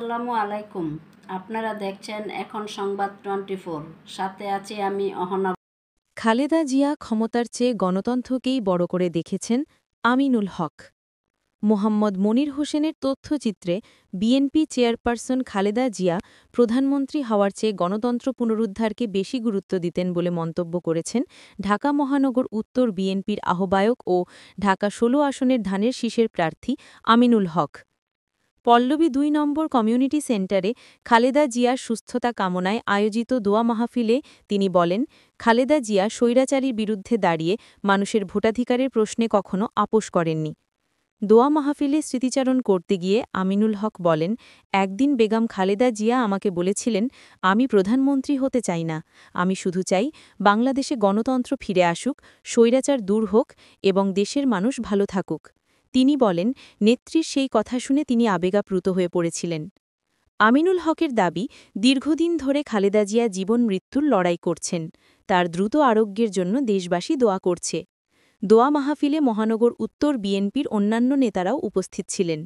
আসসালামু আলাইকুম। আপনারা দেখছেন এখন সংবাদ 24, সাথে আছি আমি অহনা। খালেদা জিয়া ক্ষমতার চেয়ে গণতন্ত্রকেই বড় করে দেখেছেন আমিনুল হক। মোহাম্মদ মনির হোসেনের তথ্যচিত্রে বিএনপি চেয়ারপারসন খালেদা জিয়া প্রধানমন্ত্রী হওয়ার চেয়ে গণতন্ত্র পুনরুদ্ধারকে বেশি গুরুত্ব দিতেন বলে মন্তব্য করেছেন ঢাকা মহানগর উত্তর বিএনপির আহ্বায়ক ও ঢাকা ১৬ আসনের ধানের শীষের প্রার্থী আমিনুল হক। পল্লবী ২ নম্বর কমিউনিটি সেন্টারে খালেদা জিয়ার সুস্থতা কামনায় আয়োজিত দোয়া মাহফিলে তিনি বলেন, খালেদা জিয়া স্বৈরাচারীর বিরুদ্ধে দাঁড়িয়ে মানুষের ভোটাধিকারের প্রশ্নে কখনো আপোস করেননি। দোয়া মাহফিলে স্মৃতিচারণ করতে গিয়ে আমিনুল হক বলেন, একদিন বেগম খালেদা জিয়া আমাকে বলেছিলেন, আমি প্রধানমন্ত্রী হতে চাই না, আমি শুধু চাই বাংলাদেশে গণতন্ত্র ফিরে আসুক, স্বৈরাচার দূর হোক এবং দেশের মানুষ ভালো থাকুক। তিনি বলেন, নেত্রীর সেই কথা শুনে তিনি আবেগাপ্লুত হয়ে পড়েছিলেন। আমিনুল হকের দাবি, দীর্ঘদিন ধরে খালেদা জিয়া জীবন মৃত্যুর লড়াই করছেন। তার দ্রুত আরোগ্যের জন্য দেশবাসী দোয়া করছে। দোয়া মাহফিলে মহানগর উত্তর বিএনপির অন্যান্য নেতারাও উপস্থিত ছিলেন।